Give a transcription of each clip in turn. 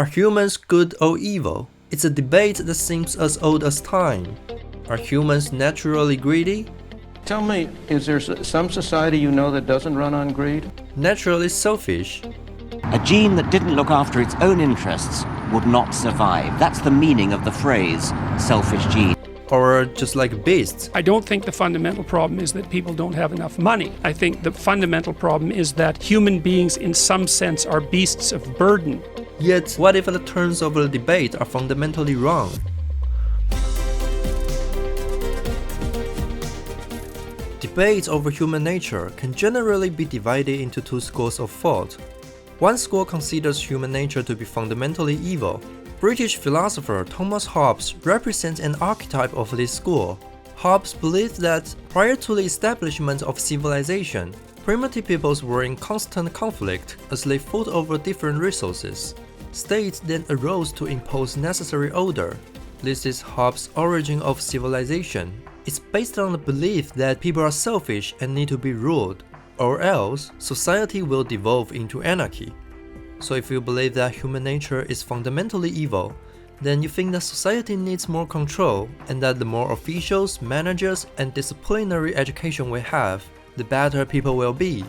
Are humans good or evil? It's a debate that seems as old as time. Are humans naturally greedy? Tell me, is there some society you know that doesn't run on greed? Naturally selfish? A gene that didn't look after its own interests would not survive. That's the meaning of the phrase, selfish gene. Or just like beasts? I don't think the fundamental problem is that people don't have enough money. I think the fundamental problem is that human beings in some sense are beasts of burden. Yet, what if the terms of the debate are fundamentally wrong? Debates over human nature can generally be divided into two schools of thought. One school considers human nature to be fundamentally evil. British philosopher Thomas Hobbes represents an archetype of this school. Hobbes believed that prior to the establishment of civilization, primitive peoples were in constant conflict as they fought over different resources. States then arose to impose necessary order. This is Hobbes' origin of civilization. It's based on the belief that people are selfish and need to be ruled, or else society will devolve into anarchy. So if you believe that human nature is fundamentally evil, then you think that society needs more control and that the more officials, managers, and disciplinary education we have, the better people will be.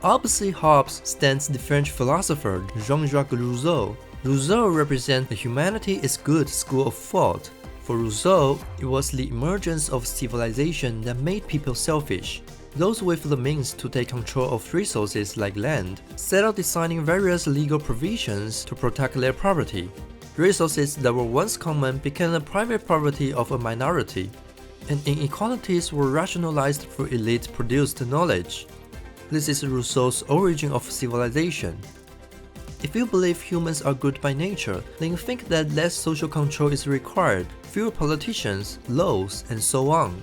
Opposite Hobbes stands the French philosopher Jean-Jacques Rousseau. Rousseau represents the humanity is good school of thought. For Rousseau, it was the emergence of civilization that made people selfish. Those with the means to take control of resources like land set out designing various legal provisions to protect their property. Resources that were once common became the private property of a minority, and inequalities were rationalized through elite-produced knowledge. This is Rousseau's origin of civilization. If you believe humans are good by nature, then you think that less social control is required, fewer politicians, laws, and so on.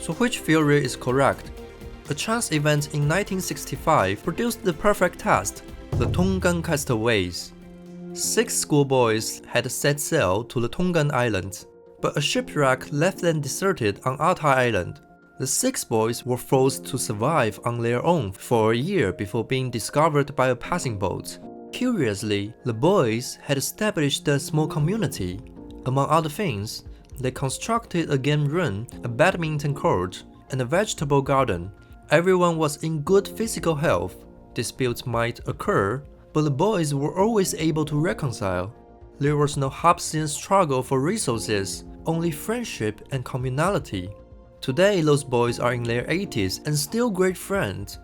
So which theory is correct? A chance event in 1965 produced the perfect test, the Tongan castaways. 6 schoolboys had set sail to the Tongan Islands, but a shipwreck left them deserted on Ata Island. The 6 boys were forced to survive on their own for a year before being discovered by a passing boat. Curiously, the boys had established a small community. Among other things, they constructed a game room, a badminton court, and a vegetable garden. Everyone was in good physical health. Disputes might occur, but the boys were always able to reconcile. There was no Hobbesian struggle for resources, only friendship and communality. Today, those boys are in their 80s and still great friends.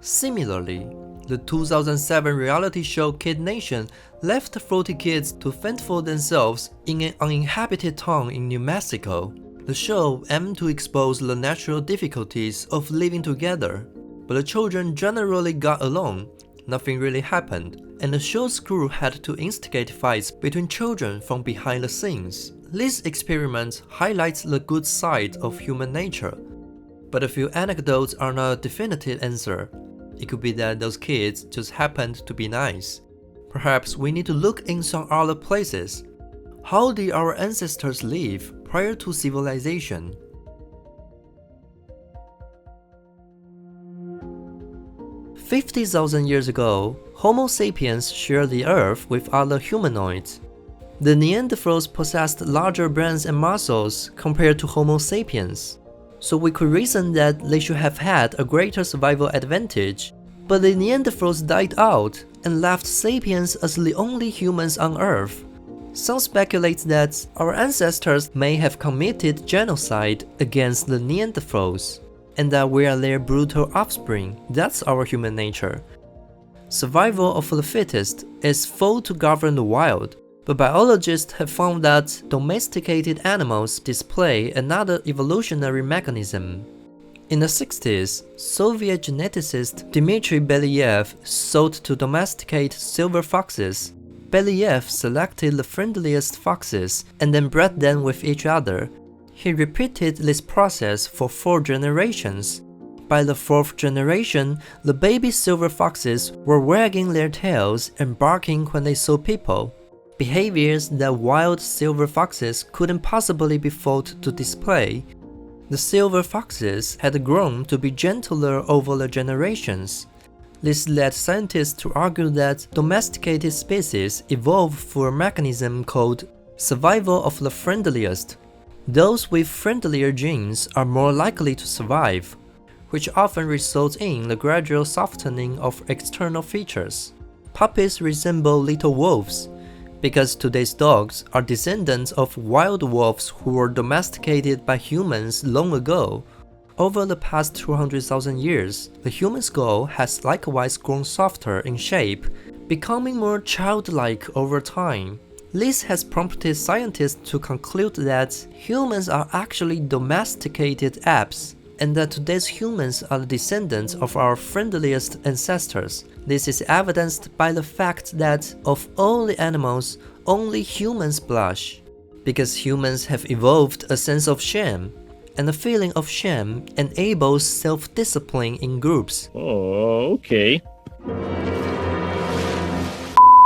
Similarly, the 2007 reality show Kid Nation left 40 kids to fend for themselves in an uninhabited town in New Mexico. The show aimed to expose the natural difficulties of living together, but the children generally got along. Nothing really happened, and the show's crew had to instigate fights between children from behind the scenes. This experiment highlights the good side of human nature, but a few anecdotes are not a definitive answer. It could be that those kids just happened to be nice. Perhaps we need to look in some other places. How did our ancestors live prior to civilization? "50,000 years ago, Homo sapiens shared the earth with other humanoids. The Neanderthals possessed larger brains and muscles compared to Homo sapiens, so we could reason that they should have had a greater survival advantage. But the Neanderthals died out and left sapiens as the only humans on Earth. Some speculate that our ancestors may have committed genocide against the Neanderthals, and that we are their brutal offspring. That's our human nature. Survival of the fittest is thought to govern the wild, but biologists have found that domesticated animals display another evolutionary mechanism. In the 60s, Soviet geneticist Dmitry Belyaev sought to domesticate silver foxes. Belyaev selected the friendliest foxes and then bred them with each other. He repeated this process for 4 generations. By the 4th generation, the baby silver foxes were wagging their tails and barking when they saw people. Behaviors that wild silver foxes couldn't possibly be thought to display. The silver foxes had grown to be gentler over the generations. This led scientists to argue that domesticated species evolved through a mechanism called survival of the friendliest. Those with friendlier genes are more likely to survive, which often results in the gradual softening of external features. Puppies resemble little wolves, because today's dogs are descendants of wild wolves who were domesticated by humans long ago. Over the past 200,000 years, the human skull has likewise grown softer in shape, becoming more childlike over time. This has prompted scientists to conclude that humans are actually domesticated apes, and that today's humans are the descendants of our friendliest ancestors. This is evidenced by the fact that of all the animals, only humans blush, because humans have evolved a sense of shame, and the feeling of shame enables self-discipline in groups. Oh, okay.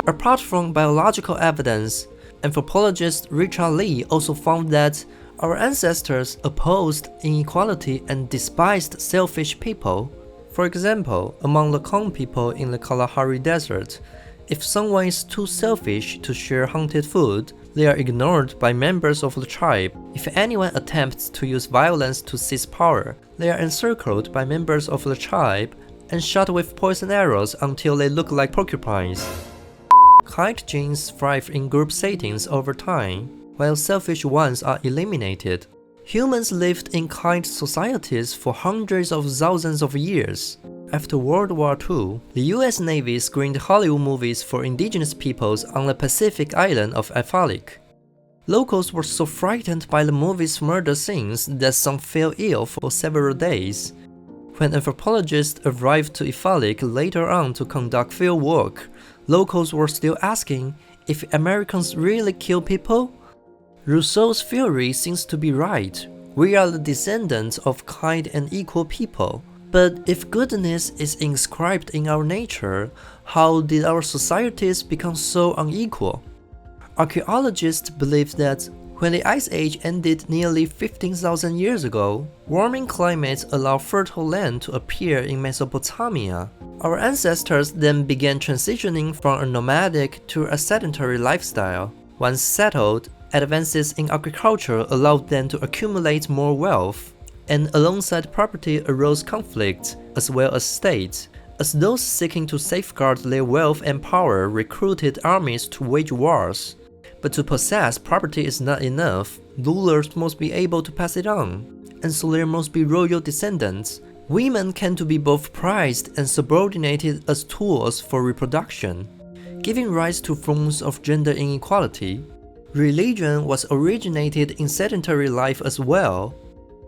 Apart from biological evidence, anthropologist Richard Lee also found that our ancestors opposed inequality and despised selfish people. For example, among the Kong people in the Kalahari Desert, if someone is too selfish to share hunted food, they are ignored by members of the tribe. If anyone attempts to use violence to seize power, they are encircled by members of the tribe and shot with poison arrows until they look like porcupines. Kind genes thrive in group settings over time, while selfish ones are eliminated. Humans lived in kind societies for hundreds of thousands of years. After World War II, the US Navy screened Hollywood movies for indigenous peoples on the Pacific island of Ifalik. Locals were so frightened by the movie's murder scenes that some fell ill for several days. When anthropologists arrived to Ifalik later on to conduct field work, locals were still asking if Americans really kill people. Rousseau's theory seems to be right. We are the descendants of kind and equal people. But if goodness is inscribed in our nature, how did our societies become so unequal? Archaeologists believe that when the Ice Age ended nearly 15,000 years ago, warming climates allowed fertile land to appear in Mesopotamia. Our ancestors then began transitioning from a nomadic to a sedentary lifestyle. Once settled, advances in agriculture allowed them to accumulate more wealth, and alongside property arose conflict as well as state, as those seeking to safeguard their wealth and power recruited armies to wage wars. But to possess property is not enough. Rulers must be able to pass it on, and so there must be royal descendants. Women came to be both prized and subordinated as tools for reproduction, giving rise to forms of gender inequality. Religion was originated in sedentary life as well.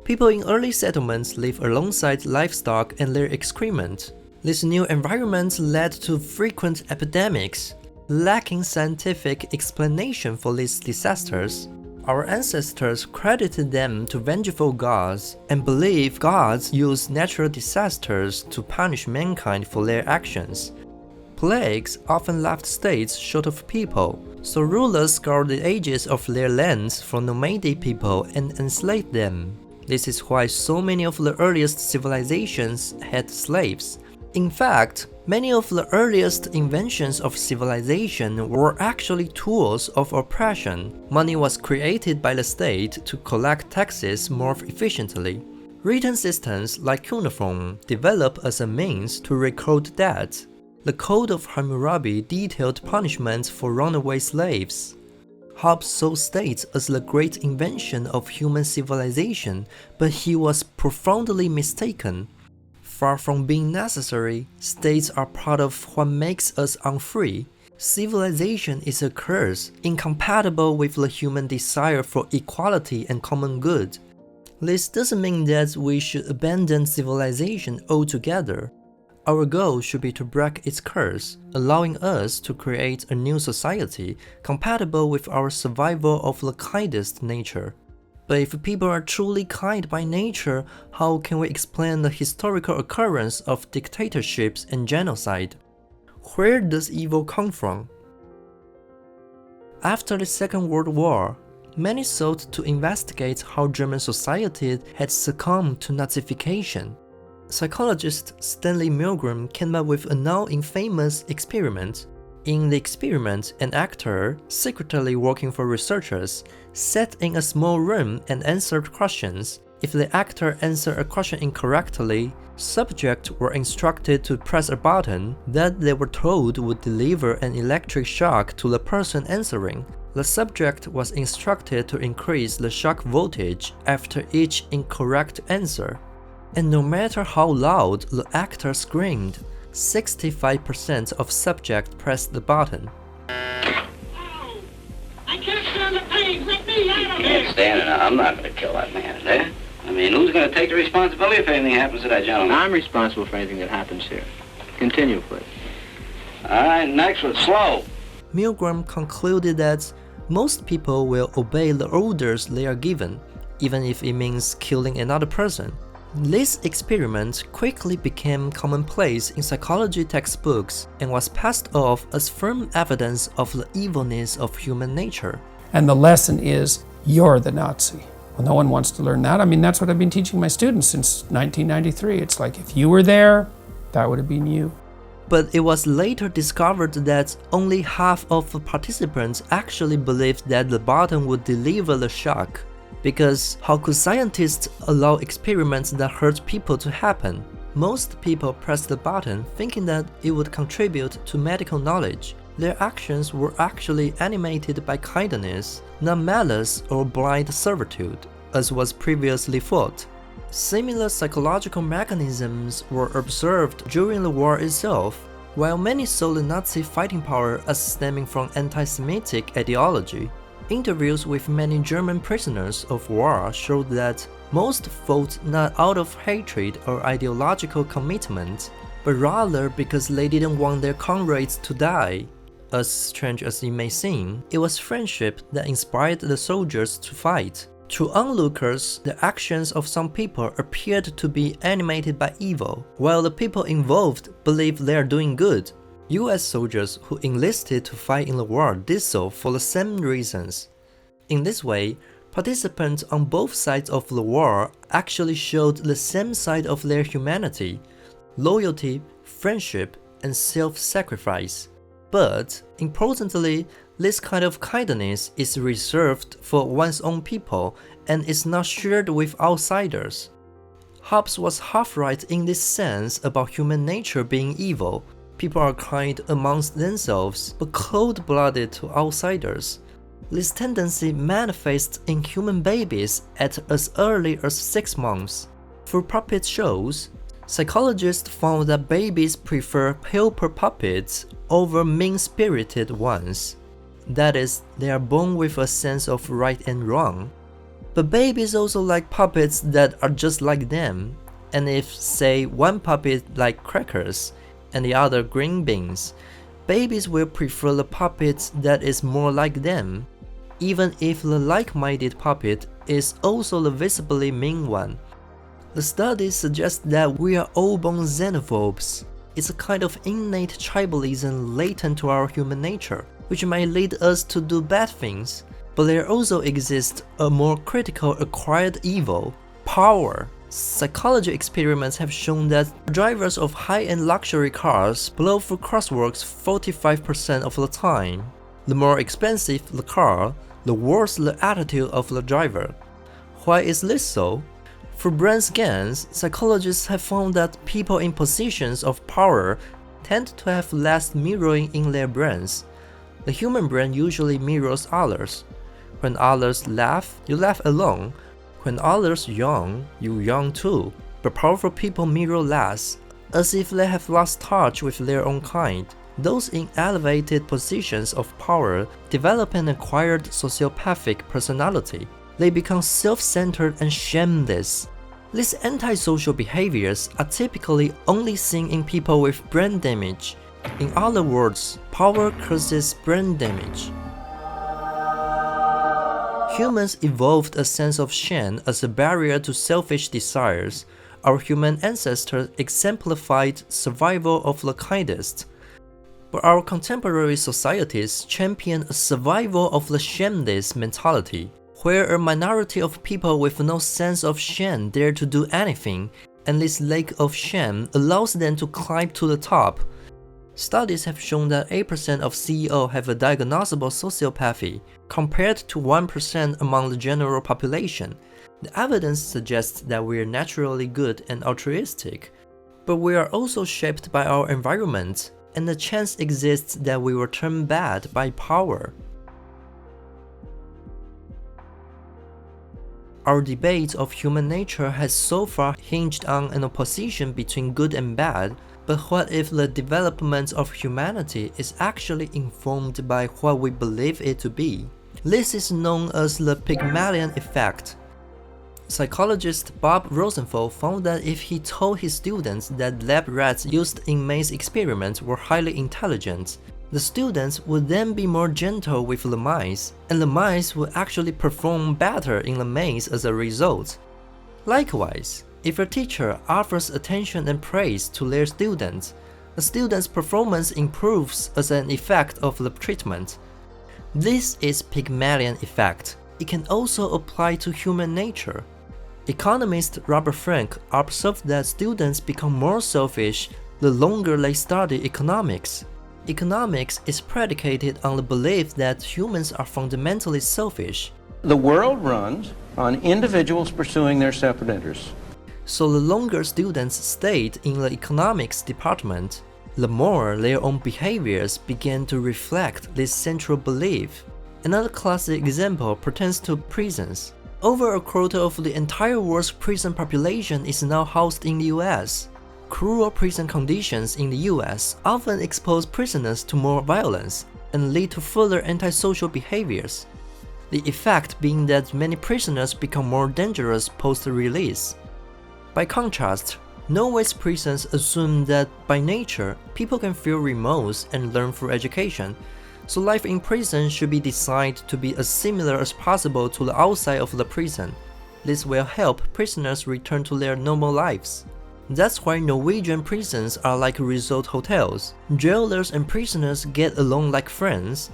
People in early settlements live alongside livestock and their excrement. This new environment led to frequent epidemics. Lacking scientific explanation for these disasters, our ancestors credited them to vengeful gods and believed gods used natural disasters to punish mankind for their actions. Plagues often left states short of people, so rulers scoured the edges of their lands for nomadic people and enslaved them. This is why so many of the earliest civilizations had slaves. In fact, many of the earliest inventions of civilization were actually tools of oppression. Money was created by the state to collect taxes more efficiently. Written systems like cuneiform developed as a means to record debt. The Code of Hammurabi detailed punishments for runaway slaves. Hobbes saw states as the great invention of human civilization, but he was profoundly mistaken. Far from being necessary, states are part of what makes us unfree. Civilization is a curse, incompatible with the human desire for equality and common good. This doesn't mean that we should abandon civilization altogether. Our goal should be to break its curse, allowing us to create a new society compatible with our survival of the kindest nature. But if people are truly kind by nature, how can we explain the historical occurrence of dictatorships and genocide? Where does evil come from? After the Second World War, many sought to investigate how German society had succumbed to Nazification. Psychologist Stanley Milgram came up with a now infamous experiment. In the experiment, an actor, secretly working for researchers, sat in a small room and answered questions. If the actor answered a question incorrectly, subjects were instructed to press a button that they were told would deliver an electric shock to the person answering. The subject was instructed to increase the shock voltage after each incorrect answer. And no matter how loud the actor screamed, 65% of subjects pressed the button. Oh, I can't stand the pain. Let me out of You here. can't stand it. I'm not going to kill that man, is there? I mean, who's going to take the responsibility if anything happens to that gentleman? I'm responsible for anything that happens here. Continue, please. All right, next one, slow. Milgram concluded that most people will obey the orders they are given, even if it means killing another person. This experiment quickly became commonplace in psychology textbooks and was passed off as firm evidence of the evilness of human nature. And the lesson is, you're the Nazi. Well, no one wants to learn that. I mean, that's what I've been teaching my students since 1993. It's like, if you were there, that would have been you. But it was later discovered that only half of the participants actually believed that the button would deliver the shock. Because how could scientists allow experiments that hurt people to happen? Most people pressed the button thinking that it would contribute to medical knowledge. Their actions were actually animated by kindness, not malice or blind servitude, as was previously thought. Similar psychological mechanisms were observed during the war itself. While many saw the Nazi fighting power as stemming from anti-Semitic ideology, interviews with many German prisoners of war showed that most fought not out of hatred or ideological commitment, but rather because they didn't want their comrades to die. As strange as it may seem, it was friendship that inspired the soldiers to fight. To onlookers, the actions of some people appeared to be animated by evil, while the people involved believed they are doing good. US soldiers who enlisted to fight in the war did so for the same reasons. In this way, participants on both sides of the war actually showed the same side of their humanity: loyalty, friendship, and self-sacrifice. But, importantly, this kind of kindness is reserved for one's own people and is not shared with outsiders. Hobbes was half right in this sense about human nature being evil. People are kind amongst themselves, but cold-blooded to outsiders. This tendency manifests in human babies at as early as 6 months. For puppet shows, psychologists found that babies prefer helper puppets over mean-spirited ones. That is, they are born with a sense of right and wrong. But babies also like puppets that are just like them, and if, say, one puppet likes crackers and the other green beans, babies will prefer the puppet that is more like them, even if the like-minded puppet is also the visibly mean one. The studies suggest that we are all born xenophobes. It's a kind of innate tribalism latent to our human nature, which might lead us to do bad things. But there also exists a more critical acquired evil: power. Psychology experiments have shown that drivers of high-end luxury cars blow through crosswalks 45% of the time. The more expensive the car, the worse the attitude of the driver. Why is this so? For brain scans, psychologists have found that people in positions of power tend to have less mirroring in their brains. The human brain usually mirrors others. When others laugh, you laugh along. When others yawn, you yawn too. But powerful people mirror less, as if they have lost touch with their own kind. Those in elevated positions of power develop an acquired sociopathic personality. They become self-centered and shameless. These antisocial behaviors are typically only seen in people with brain damage. In other words, power causes brain damage. Humans evolved a sense of shame as a barrier to selfish desires. Our human ancestors exemplified survival of the kindest. But our contemporary societies champion a survival of the shameless mentality, where a minority of people with no sense of shame dare to do anything, and this lake of shame allows them to climb to the top. Studies have shown that 8% of CEOs have a diagnosable sociopathy, compared to 1% among the general population. The evidence suggests that we are naturally good and altruistic, but we are also shaped by our environment, and the chance exists that we will turn bad by power. Our debate of human nature has so far hinged on an opposition between good and bad, but what if the development of humanity is actually informed by what we believe it to be? This is known as the Pygmalion effect. Psychologist Bob Rosenthal found that if he told his students that lab rats used in maze experiments were highly intelligent, the students would then be more gentle with the mice, and the mice would actually perform better in the maze as a result. Likewise, if a teacher offers attention and praise to their students, the student's performance improves as an effect of the treatment. This is Pygmalion effect. It can also apply to human nature. Economist Robert Frank observed that students become more selfish the longer they study economics. Economics is predicated on the belief that humans are fundamentally selfish. The world runs on individuals pursuing their separate interests. So the longer students stayed in the economics department, the more their own behaviors began to reflect this central belief. Another classic example pertains to prisons. Over a quarter of the entire world's prison population is now housed in the US. Cruel prison conditions in the US often expose prisoners to more violence and lead to further antisocial behaviors, the effect being that many prisoners become more dangerous post-release. By contrast, Norway's prisons assume that by nature, people can feel remorse and learn through education, so life in prison should be designed to be as similar as possible to the outside of the prison. This will help prisoners return to their normal lives. That's why Norwegian prisons are like resort hotels. Jailers and prisoners get along like friends,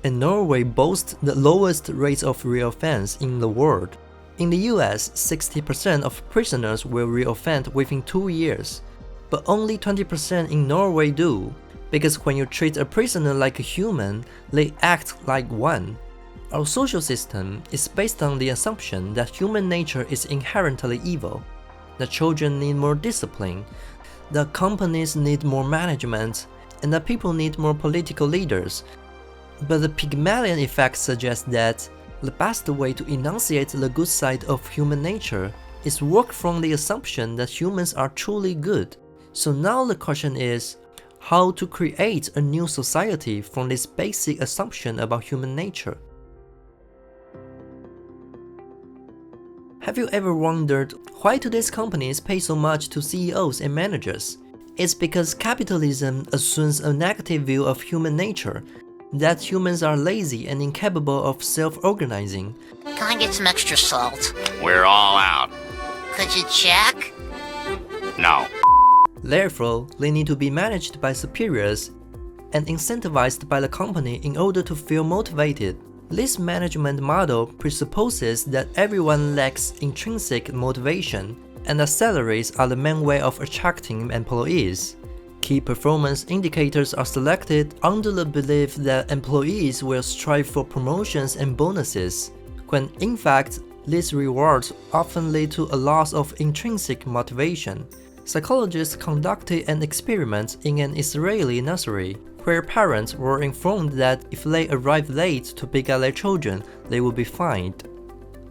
and Norway boasts the lowest rates of reoffense in the world. In the US, 60% of prisoners will reoffend within 2 years, but only 20% in Norway do, because when you treat a prisoner like a human, they act like one. Our social system is based on the assumption that human nature is inherently evil. The children need more discipline, the companies need more management, and the people need more political leaders. But the Pygmalion effect suggests that the best way to enunciate the good side of human nature is work from the assumption that humans are truly good. So now the question is, how to create a new society from this basic assumption about human nature? Have you ever wondered why today's companies pay so much to CEOs and managers? It's because capitalism assumes a negative view of human nature, that humans are lazy and incapable of self-organizing. Can I get some extra salt? We're all out. Could you check? No. Therefore, they need to be managed by superiors and incentivized by the company in order to feel motivated. This management model presupposes that everyone lacks intrinsic motivation, and that salaries are the main way of attracting employees. Key performance indicators are selected under the belief that employees will strive for promotions and bonuses, when in fact, these rewards often lead to a loss of intrinsic motivation. Psychologists conducted an experiment in an Israeli nursery, where parents were informed that if they arrived late to pick up their children, they would be fined.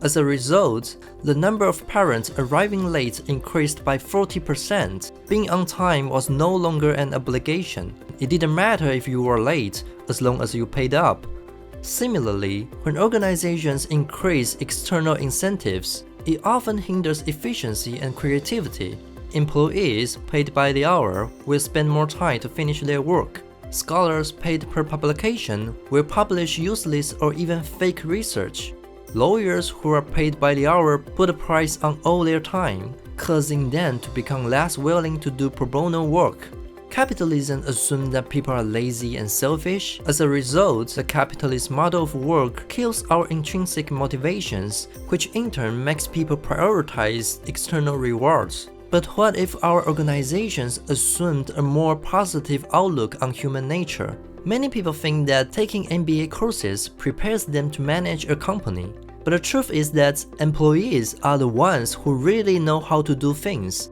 As a result, the number of parents arriving late increased by 40%. Being on time was no longer an obligation. It didn't matter if you were late, as long as you paid up. Similarly, when organizations increase external incentives, it often hinders efficiency and creativity. Employees paid by the hour will spend more time to finish their work. Scholars paid per publication will publish useless or even fake research. Lawyers who are paid by the hour put a price on all their time, causing them to become less willing to do pro bono work. Capitalism assumes that people are lazy and selfish. As a result, the capitalist model of work kills our intrinsic motivations, which in turn makes people prioritize external rewards. But what if our organizations assumed a more positive outlook on human nature? Many people think that taking MBA courses prepares them to manage a company. But the truth is that employees are the ones who really know how to do things.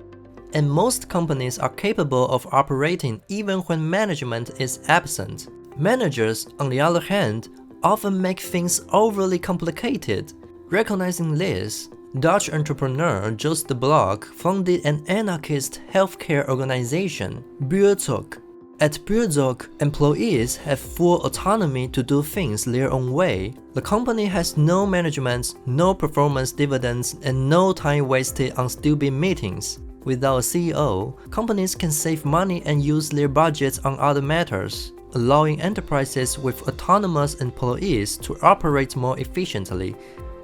And most companies are capable of operating even when management is absent. Managers, on the other hand, often make things overly complicated. Recognizing this, Dutch entrepreneur Joost de Blok founded an anarchist healthcare organization, Buurtzorg. At Buurtzorg, employees have full autonomy to do things their own way. The company has no management, no performance dividends, and no time wasted on stupid meetings. Without a CEO, companies can save money and use their budgets on other matters, allowing enterprises with autonomous employees to operate more efficiently.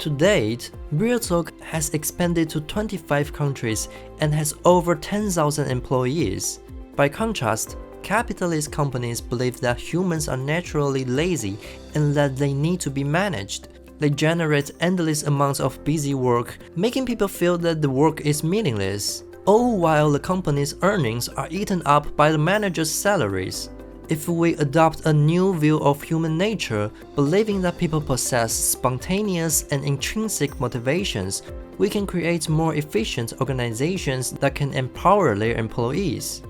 To date, Buurtzorg has expanded to 25 countries and has over 10,000 employees. By contrast, capitalist companies believe that humans are naturally lazy and that they need to be managed. They generate endless amounts of busy work, making people feel that the work is meaningless, all while the company's earnings are eaten up by the manager's salaries. If we adopt a new view of human nature, believing that people possess spontaneous and intrinsic motivations, we can create more efficient organizations that can empower their employees.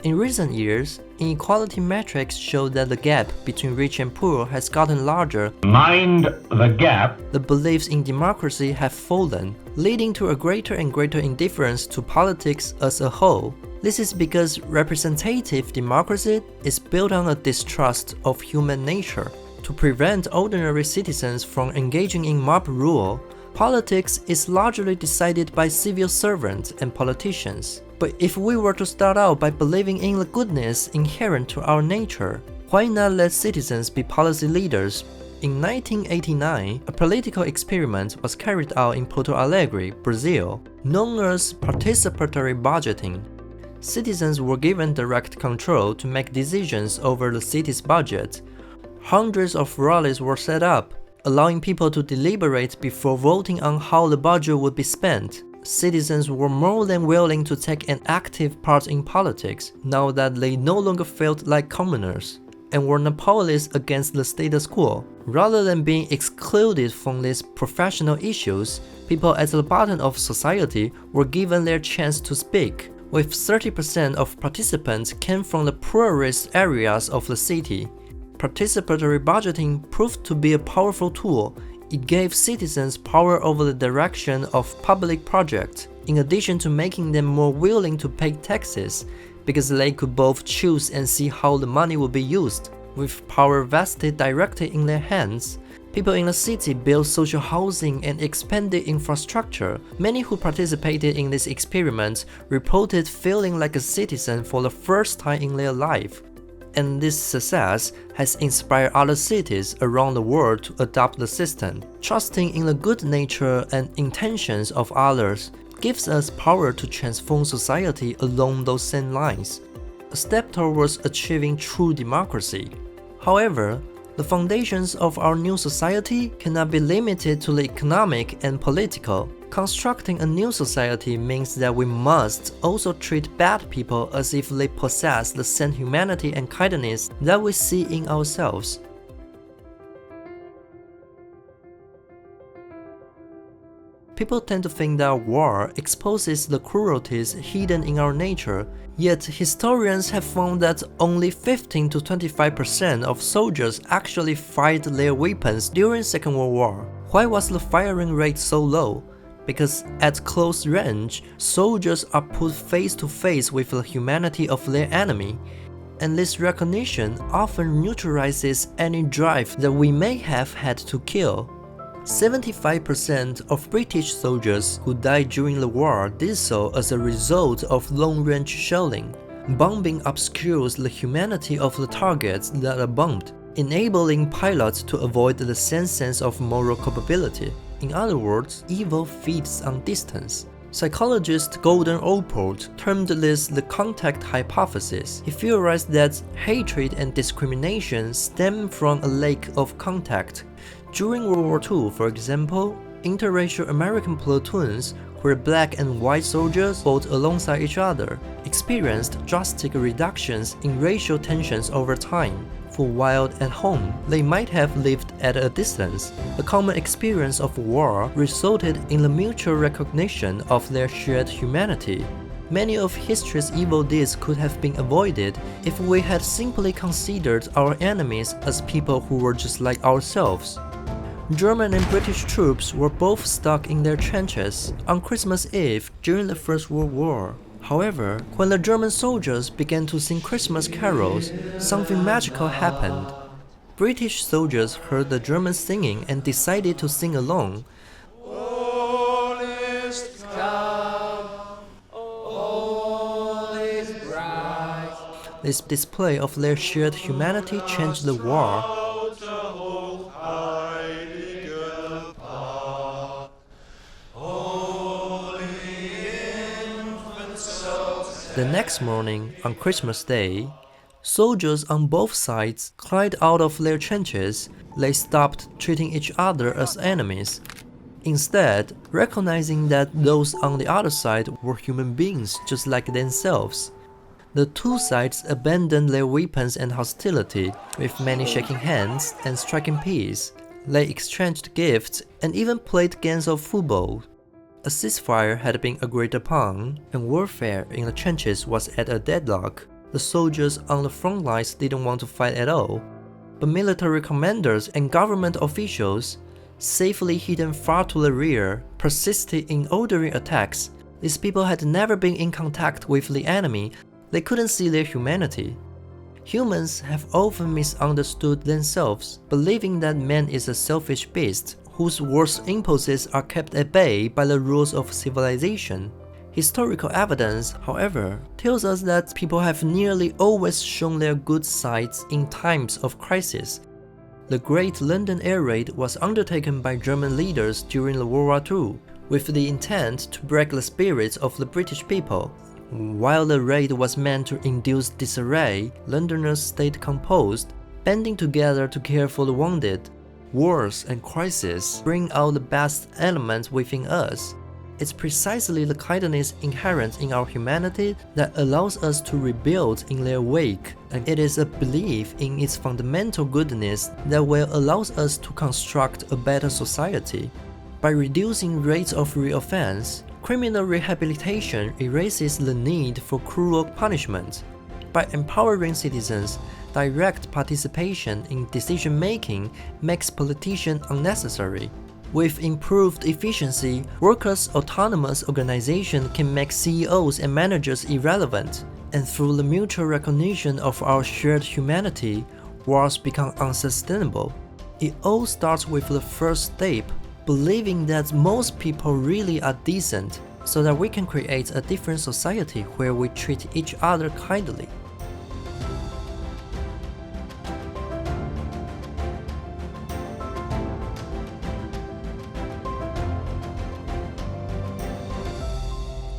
In recent years, inequality metrics show that the gap between rich and poor has gotten larger. Mind the gap. The beliefs in democracy have fallen, leading to a greater and greater indifference to politics as a whole. This is because representative democracy is built on a distrust of human nature. To prevent ordinary citizens from engaging in mob rule, politics is largely decided by civil servants and politicians. But if we were to start out by believing in the goodness inherent to our nature, why not let citizens be policy leaders? In 1989, a political experiment was carried out in Porto Alegre, Brazil, known as participatory budgeting. Citizens were given direct control to make decisions over the city's budget. Hundreds of rallies were set up, allowing people to deliberate before voting on how the budget would be spent. Citizens were more than willing to take an active part in politics now that they no longer felt like commoners and were not powerless against the status quo. Rather than being excluded from these professional issues, people at the bottom of society were given their chance to speak. With 30% of participants came from the poorest areas of the city. Participatory budgeting proved to be a powerful tool. It gave citizens power over the direction of public projects, in addition to making them more willing to pay taxes, because they could both choose and see how the money would be used. With power vested directly in their hands, people in the city built social housing and expanded infrastructure. Many who participated in this experiment reported feeling like a citizen for the first time in their life. And this success has inspired other cities around the world to adopt the system. Trusting in the good nature and intentions of others gives us power to transform society along those same lines, a step towards achieving true democracy. However, the foundations of our new society cannot be limited to the economic and political. Constructing a new society means that we must also treat bad people as if they possess the same humanity and kindness that we see in ourselves. People tend to think that war exposes the cruelties hidden in our nature, yet historians have found that only 15 to 25% of soldiers actually fired their weapons during Second World War. Why was the firing rate so low? Because at close range, soldiers are put face to face with the humanity of their enemy, and this recognition often neutralizes any drive that we may have had to kill. 75% of British soldiers who died during the war did so as a result of long-range shelling. Bombing obscures the humanity of the targets that are bombed, enabling pilots to avoid the same sense of moral culpability. In other words, evil feeds on distance. Psychologist Gordon Allport termed this the contact hypothesis. He theorized that hatred and discrimination stem from a lack of contact. During World War II, for example, interracial American platoons where black and white soldiers fought alongside each other, experienced drastic reductions in racial tensions over time. For while at home, they might have lived at a distance, the common experience of war resulted in the mutual recognition of their shared humanity. Many of history's evil deeds could have been avoided if we had simply considered our enemies as people who were just like ourselves. German and British troops were both stuck in their trenches on Christmas Eve during the First World War. However, when the German soldiers began to sing Christmas carols, something magical happened. British soldiers heard the Germans singing and decided to sing along. This display of their shared humanity changed the war. The next morning, on Christmas Day, soldiers on both sides climbed out of their trenches. They stopped treating each other as enemies, instead recognizing that those on the other side were human beings just like themselves. The two sides abandoned their weapons and hostility, with many shaking hands and striking peace. They exchanged gifts and even played games of football. A ceasefire had been agreed upon, and warfare in the trenches was at a deadlock. The soldiers on the front lines didn't want to fight at all, but military commanders and government officials, safely hidden far to the rear, persisted in ordering attacks. These people had never been in contact with the enemy. They couldn't see their humanity. Humans have often misunderstood themselves, believing that man is a selfish beast whose worst impulses are kept at bay by the rules of civilization. Historical evidence, however, tells us that people have nearly always shown their good sides in times of crisis. The Great London Air Raid was undertaken by German leaders during the World War II, with the intent to break the spirits of the British people. While the raid was meant to induce disarray, Londoners stayed composed, banding together to care for the wounded. Wars and crises bring out the best elements within us. It's precisely the kindness inherent in our humanity that allows us to rebuild in their wake, and it is a belief in its fundamental goodness that will allow us to construct a better society. By reducing rates of reoffense, criminal rehabilitation erases the need for cruel punishment. By empowering citizens, direct participation in decision-making makes politicians unnecessary. With improved efficiency, workers' autonomous organization can make CEOs and managers irrelevant. And through the mutual recognition of our shared humanity, wars become unsustainable. It all starts with the first step, believing that most people really are decent, so that we can create a different society where we treat each other kindly.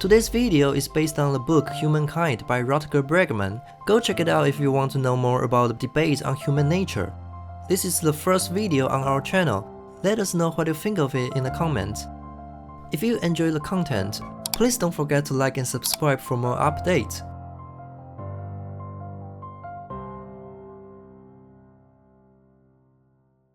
Today's video is based on the book Humankind by Rutger Bregman. Go check it out if you want to know more about the debate on human nature. This is the first video on our channel. Let us know what you think of it in the comments. If you enjoy the content, please don't forget to like and subscribe for more updates.